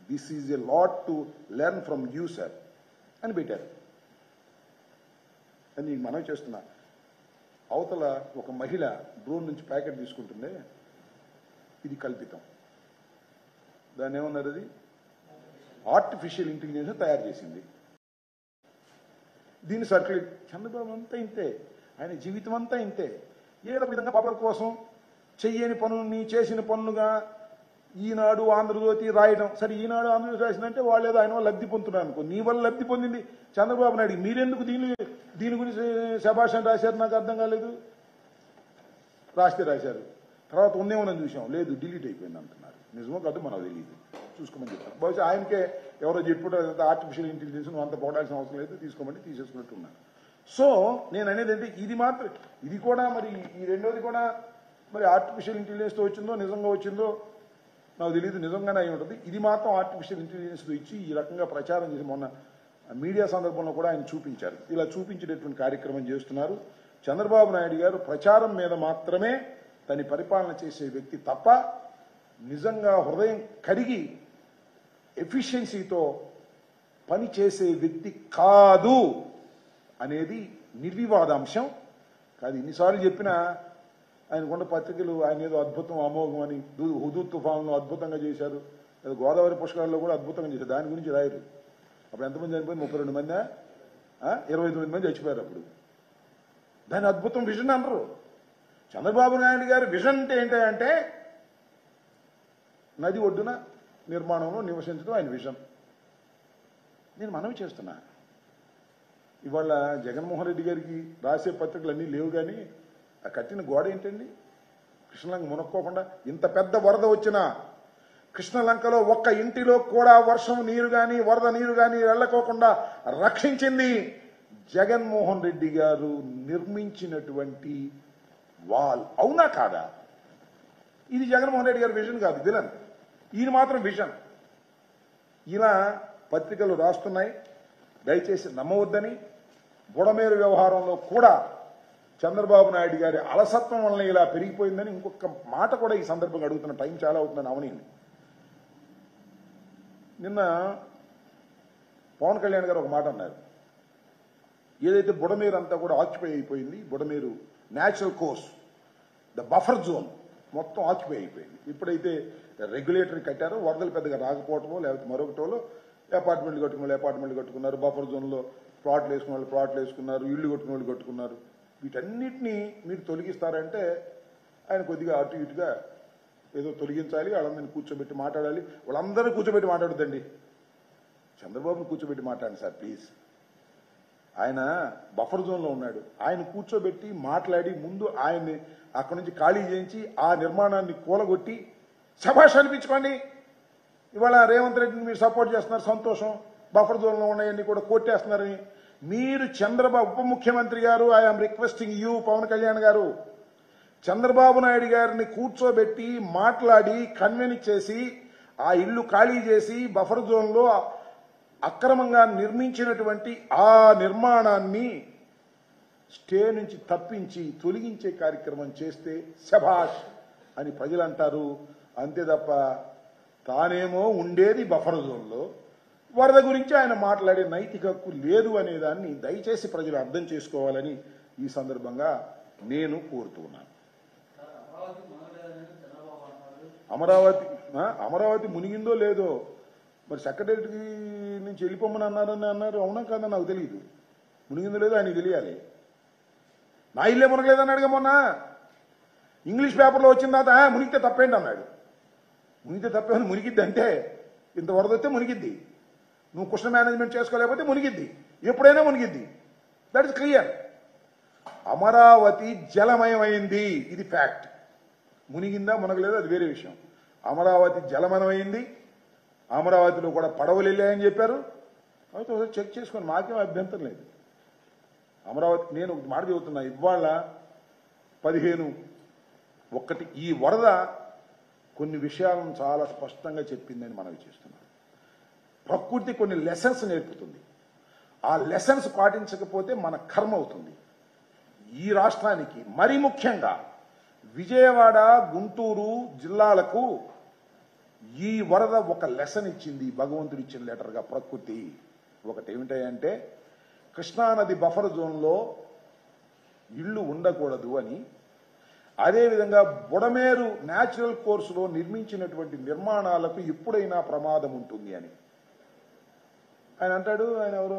This is a lot to learn from you sir అని పెట్టారు. అని నీకు మనవి చేస్తున్నా. అవతల ఒక మహిళ డ్రోన్ నుంచి ప్యాకెట్ తీసుకుంటుంది, ఇది కల్పితం. దాన్ని ఏమన్నారు, అది ఆర్టిఫిషియల్ ఇంటెలిజెన్స్ తయారు చేసింది. దీన్ని సర్క్యులేట్. చంద్రబాబు అంతా ఇంతే, ఆయన జీవితం అంతా ఇంతే. ఏదో విధంగా పబ్లిక్ కోసం చెయ్యని పనుల్ని చేసిన పనులుగా ఈనాడు ఆంధ్రజ్యోతి రాయడం. సరే, ఈనాడు ఆంధ్రజ్యోతి రాసిందంటే వాళ్ళు ఏదో ఆయన వల్ల లబ్ధి పొందుతున్నారు అనుకో. నీ వల్ల లబ్ధి పొందింది చంద్రబాబు నాయుడు. మీరెందుకు దీని గురించి శభాష్ అని రాశారు, నాకు అర్థం కాలేదు. రాస్తే రాశారు, తర్వాత ఉందేమోనని చూసాం, లేదు డిలీట్ అయిపోయింది అంటున్నారు. నిజమో కాదు మనకు తెలియదు, చూసుకోమని చెప్పారు. బహుశా ఆయనకే ఎవరో చెప్పుకుంటే ఆర్టిఫిషియల్ ఇంటెలిజెన్స్ నువ్వు అంత పోడాల్సిన అవసరం లేదు, తీసుకోమని తీసేసుకున్నట్టున్నారు. సో నేను అనేది అంటే ఇది మాత్రం, ఇది కూడా మరి ఈ రెండోది కూడా మరి ఆర్టిఫిషియల్ ఇంటెలిజెన్స్తో వచ్చిందో నిజంగా వచ్చిందో నాకు తెలియదు, నిజంగానే అయి ఉంటుంది. ఇది మాత్రం ఆర్టిఫిషియల్ ఇంటెలిజెన్స్తో ఇచ్చి ఈ రకంగా ప్రచారం చేసి మొన్న మీడియా సందర్భంలో కూడా ఆయన చూపించారు. ఇలా చూపించేటటువంటి కార్యక్రమం చేస్తున్నారు. చంద్రబాబు నాయుడు గారు ప్రచారం మీద మాత్రమే తన పరిపాలన చేసే వ్యక్తి తప్ప నిజంగా హృదయం కరిగి ఎఫిషియన్సీతో పని చేసే వ్యక్తి కాదు అనేది నిర్వివాదాంశం. కాదు, ఇన్నిసార్లు చెప్పినా ఆయనకున్న పత్రికలు ఆయన ఏదో అద్భుతం అమోఘం అని, హుదూద్ తుఫాన్లో అద్భుతంగా చేశారు, ఏదో గోదావరి పుష్కరాల్లో కూడా అద్భుతంగా చేశారు, దాని గురించి రాయరు. అప్పుడు ఎంతమంది చనిపోయింది, 32 మంది, 29 మంది చచ్చిపోయారు. అప్పుడు దాని అద్భుతం విజన్ అనరు. చంద్రబాబు నాయుడు గారి విజన్ ఏంటంటే నది ఒడ్డున నిర్మాణంలో నివసించడం ఆయన విజన్. నేను మనవి చేస్తున్నా, ఇవాళ జగన్మోహన్ రెడ్డి గారికి రాసే పత్రికలు అన్నీ లేవు, కానీ ఆ కట్టిన గోడ ఏంటండి? కృష్ణలంక మునక్కోకుండా ఇంత పెద్ద వరద వచ్చినా కృష్ణలంకలో ఒక్క ఇంటిలో కూడా వర్షం నీరు కానీ వరద నీరు కానీ వెళ్ళకోకుండా రక్షించింది జగన్మోహన్ రెడ్డి గారు నిర్మించినటువంటి వాల్. అవునా కాదా? ఇది జగన్మోహన్ రెడ్డి గారి విజన్ కాదు, విలన్. ఈయన మాత్రం విజన్. ఇలా పత్రికలు రాస్తున్నాయి, దయచేసి నమ్మవద్దని. బుడమేరు వ్యవహారంలో కూడా చంద్రబాబు నాయుడు గారి అలసత్వం వలన ఇలా పెరిగిపోయిందని ఇంకొక మాట కూడా ఈ సందర్భంగా అడుగుతున్న. టైం చాలా అవుతుందని అవనీని. నిన్న పవన్ కళ్యాణ్ గారు ఒక మాట అన్నారు, ఏదైతే బుడమేరు అంతా కూడా ఆక్యుపై అయిపోయింది, Budameru natural course, the buffer zone మొత్తం ఆక్యుపై అయిపోయింది. ఇప్పుడైతే రెగ్యులేటరీ కట్టారో వరదలు పెద్దగా రాకపోవటమో లేకపోతే మరొకటోలో అపార్ట్మెంట్లు కట్టుకున్న వాళ్ళు అపార్ట్మెంట్లు కట్టుకున్నారు, బఫర్ జోన్లో ప్లాట్లు వేసుకున్న వాళ్ళు ప్లాట్లు వేసుకున్నారు, ఇళ్లు కట్టుకున్న వాళ్ళు కట్టుకున్నారు. వీటన్నిటినీ మీరు తొలగిస్తారంటే ఆయన కొద్దిగా అటు ఇటుగా ఏదో తొలగించాలి, వాళ్ళందరినీ కూర్చోబెట్టి మాట్లాడాలి. వాళ్ళందరూ కూర్చోబెట్టి మాట్లాడొద్దండి, చంద్రబాబుని కూర్చోబెట్టి మాట్లాడండి సార్ ప్లీజ్. ఆయన బఫర్ జోన్లో ఉన్నాడు, ఆయన కూర్చోబెట్టి మాట్లాడి ముందు ఆయన్ని అక్కడి నుంచి ఖాళీ చేయించి ఆ నిర్మాణాన్ని కూలగొట్టి శభాష్ అనిపించుకోండి. ఇవాళ రేవంత్ రెడ్డిని మీరు సపోర్ట్ చేస్తున్నారు, సంతోషం. బఫర్ జోన్లో ఉన్నాయన్నీ కూడా కొట్టేస్తున్నారని మీరు చంద్రబాబు ఉప ముఖ్యమంత్రి గారు, I'm requesting you Pawan Kalyan గారు, చంద్రబాబు నాయుడు గారిని కూర్చోబెట్టి మాట్లాడి కన్విన్స్ చేసి ఆ ఇల్లు ఖాళీ చేసి బఫర్ జోన్లో అక్రమంగా నిర్మించినటువంటి ఆ నిర్మాణాన్ని స్టే నుంచి తప్పించి తొలగించే కార్యక్రమం చేస్తే శభాష్ అని ప్రజలు అంటారు. అంతే తప్ప తానేమో ఉండేది బఫర్ జోన్లో, వరద గురించి ఆయన మాట్లాడే నైతిక హక్కు లేదు అనే దాన్ని దయచేసి ప్రజలు అర్థం చేసుకోవాలని ఈ సందర్భంగా నేను కోరుతున్నాను. అమరావతి మునిగిందో లేదో మరి సెక్రటరీ నుంచి వెళ్ళిపోమని అన్నారు, అవునా కాదా నాకు తెలియదు. మునిగిందో లేదో ఆయనకు తెలియాలి. నా ఇల్లే మునగలేదన్నాడుగా మొన్న, ఇంగ్లీష్ పేపర్లో వచ్చిన తర్వాత మునిగితే తప్పేంటి అన్నాడు. మునిగితే తప్పేమని మునిగిద్ది అంటే ఇంత వరద వస్తే మునిగిద్ది, నువ్వు కృష్ణ మేనేజ్మెంట్ చేసుకోలేకపోతే మునిగిద్ది, ఎప్పుడైనా మునిగిద్ది. That is clear. అమరావతి జలమయమైంది, ఇది ఫ్యాక్ట్. మునిగిందా మునగలేదో అది వేరే విషయం. అమరావతి జలమయమైంది, అమరావతిలో కూడా పడవలు వెళ్ళాయని చెప్పారు. అయితే ఒకసారి చెక్ చేసుకొని మాకేం అభ్యంతరం లేదు. అమరావతి నేను ఒక మాట చెబుతున్నా, ఇవాళ 15/1 ఈ వరద కొన్ని విషయాలను చాలా స్పష్టంగా చెప్పిందని మనవి చేస్తున్నాం. ప్రకృతి కొన్ని లెసన్స్ నేర్పుతుంది, ఆ లెసన్స్ పాటించకపోతే మన కర్మ అవుతుంది. ఈ రాష్ట్రానికి మరీ ముఖ్యంగా విజయవాడ గుంటూరు జిల్లాలకు ఈ వరద ఒక లెసన్ ఇచ్చింది, భగవంతుడు ఇచ్చిన లెటర్గా ప్రకృతి. ఒకటి ఏమిటంటే కృష్ణానది బఫర్ జోన్లో ఇళ్ళు ఉండకూడదు అని, అదేవిధంగా బుడమేరు న్యాచురల్ కోర్సులో నిర్మించినటువంటి నిర్మాణాలకు ఎప్పుడైనా ప్రమాదం ఉంటుంది అని ఆయన అంటాడు. ఆయన ఎవరు,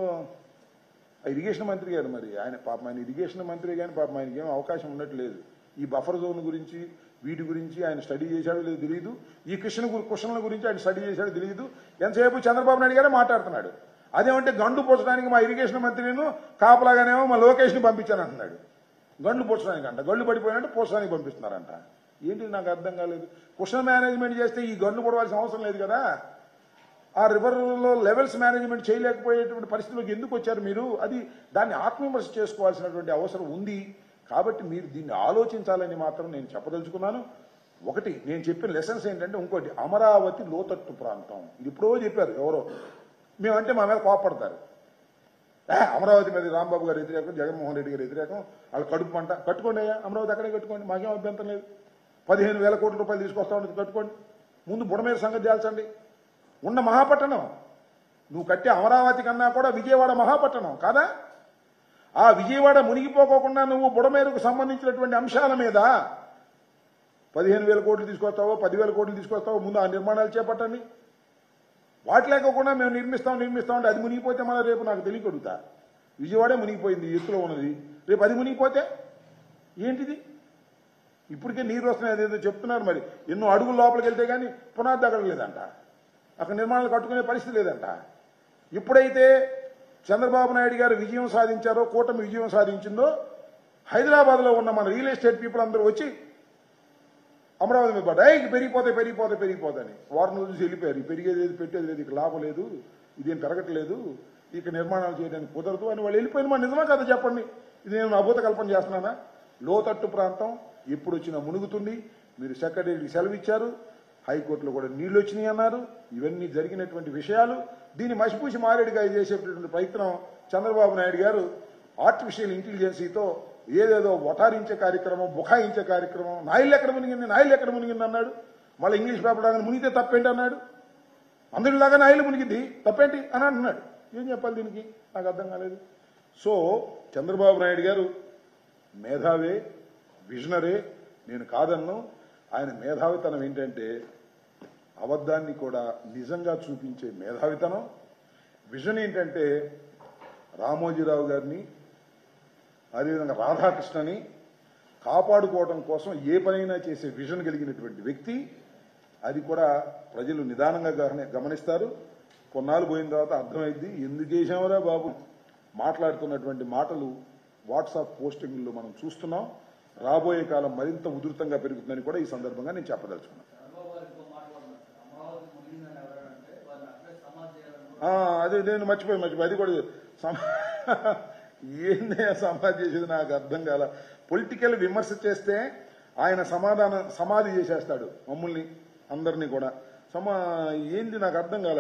ఇరిగేషన్ మంత్రి గారు. మరి ఆయన పాపం ఆయన ఇరిగేషన్ మంత్రి కానీ పాపం ఆయనకి ఏం అవకాశం ఉన్నట్లేదు. ఈ బఫర్ జోన్ గురించి వీటి గురించి ఆయన స్టడీ చేశాడో లేదు తెలియదు. ఈ కృష్ణల గురించి ఆయన స్టడీ చేశాడో తెలియదు. ఎంతసేపు చంద్రబాబు నాయుడు గారే మాట్లాడుతున్నాడు. అదేమంటే గండు పోచడానికి మా ఇరిగేషన్ మంత్రిని కాపలాగానేమో మా లోకేష్ని పంపించాను అంటున్నాడు. గండ్లు పోచడానికి అంట, గళ్ళు పడిపోయినట్టు పోచడానికి పంపిస్తున్నారంట. ఏంటి నాకు అర్థం కాలేదు. కృష్ణ మేనేజ్మెంట్ చేస్తే ఈ గండ్లు పడవలసిన అవసరం లేదు కదా. ఆ రివర్లో లెవెల్స్ మేనేజ్మెంట్ చేయలేకపోయేటువంటి పరిస్థితులకు ఎందుకు వచ్చారు మీరు? అది దాన్ని ఆత్మవిమర్శ చేసుకోవాల్సినటువంటి అవసరం ఉంది. కాబట్టి మీరు దీన్ని ఆలోచించాలని మాత్రం నేను చెప్పదలుచుకున్నాను. ఒకటి నేను చెప్పిన లెసన్స్ ఏంటంటే, ఇంకోటి అమరావతి లోతట్టు ప్రాంతం. ఇది ఎప్పుడో చెప్పారు ఎవరో, మేమంటే మా మీద కోపడతారు. అమరావతి మీద రాంబాబు గారు వ్యతిరేకం, జగన్మోహన్ రెడ్డి గారు వ్యతిరేకం, వాళ్ళు కడుపు పంట. కట్టుకోండి అయ్యా, అమరావతి అక్కడే కట్టుకోండి, మాకేం అభ్యంతరం లేదు. 15,000 కోట్ల రూపాయలు తీసుకొస్తా ఉండదు, కట్టుకోండి. ముందు బుడమేరు సంగతి తేల్చండి. ఉన్న మహాపట్టణం నువ్వు కట్టే అమరావతి కన్నా కూడా విజయవాడ మహాపట్టణం కాదా? ఆ విజయవాడ మునిగిపోకోకుండా నువ్వు బుడమేరుకు సంబంధించినటువంటి అంశాల మీద 15,000 కోట్లు తీసుకొస్తావో 10,000 కోట్లు తీసుకొస్తావో ముందు ఆ నిర్మాణాలు చేపట్టండి. వాటి లేకోకుండా మేము నిర్మిస్తామంటే అది మునిగిపోతే మళ్ళీ రేపు నాకు తెలియకడుగుతా. విజయవాడే మునిగిపోయింది, ఎత్తులో ఉన్నది, రేపు అది మునిగిపోతే ఏంటిది? ఇప్పటికే నీరు వస్తున్నాయి, అదేదో చెప్తున్నారు. మరి ఎన్నో అడుగుల లోపలికి వెళ్తే కానీ పునాది తగ్గలేదంట, అక్కడ నిర్మాణాలు కట్టుకునే పరిస్థితి లేదంట. ఎప్పుడైతే చంద్రబాబు నాయుడు గారు విజయం సాధించారో, కూటమి విజయం సాధించిందో, హైదరాబాద్లో ఉన్న మన రియల్ ఎస్టేట్ పీపుల్ అందరూ వచ్చి అమరావతి మీద పడ్డా, పెరిగిపోతాయని వారం రోజులు వెళ్ళిపోయారు. పెరిగేది లేదు, పెట్టేది లేదు, ఇక లాభం లేదు, ఇదేం పెరగట్లేదు, ఇక నిర్మాణాలు చేయడానికి కుదరదు అని వాళ్ళు వెళ్ళిపోయిన మా నిజమా కదా చెప్పండి. ఇది నేను అభూత కల్పన చేస్తున్నానా? లోతట్టు ప్రాంతం ఎప్పుడు వచ్చినా మునుగుతుంది. మీరు సెక్రటరీకి సెలవు ఇచ్చారు, హైకోర్టులో కూడా నీళ్లు వచ్చినాయి అన్నారు. ఇవన్నీ జరిగినటువంటి విషయాలు. దీన్ని మసిపూసి మారేడుగా చేసేటటువంటి ప్రయత్నం చంద్రబాబు నాయుడు గారు ఆర్టిఫిషియల్ ఇంటెలిజెన్సీతో ఏదేదో వటారించే కార్యక్రమం, బుఖాయించే కార్యక్రమం. నాయిల్ ఎక్కడ మునిగింది అన్నాడు. మళ్ళీ ఇంగ్లీష్ పేపర్ లాగా మునిగితే తప్పేంటి అన్నాడు. అందరిలాగా నాయిల్ మునిగింది, తప్పేంటి అని అంటున్నాడు. ఏం చెప్పాలి దీనికి? నాకు అర్థం కాలేదు. సో చంద్రబాబు నాయుడు గారు మేధావే, విజనరే, నేను కాదన్ను. ఆయన మేధావితనం ఏంటంటే అబద్ధాన్ని కూడా నిజంగా చూపించే మేధావితనం. విజన్ ఏంటంటే రామోజీరావు గారిని, అదేవిధంగా రాధాకృష్ణని కాపాడుకోవడం కోసం ఏ పనైనా చేసే విజన్ కలిగినటువంటి వ్యక్తి. అది కూడా ప్రజలు నిదానంగా గమనిస్తారు. కొన్నాళ్ళు పోయిన తర్వాత అర్థమైంది ఎందుకు చేశామరా బాబు. మాట్లాడుతున్నటువంటి మాటలు వాట్సాప్ పోస్టింగ్లో మనం చూస్తున్నాం. రాబోయే కాలం మరింత ఉధృతంగా పెరుగుతుందని కూడా ఈ సందర్భంగా నేను చెప్పదలుచుకున్నాను. అదే నేను మర్చిపోయి అది కూడా ఏందే సమాధి చేసేది నాకు అర్థం కాల. పొలిటికల్ విమర్శ చేస్తే ఆయన సమాధి చేసేస్తాడు మమ్మల్ని అందరినీ కూడా. ఏంది నాకు అర్థం కాల.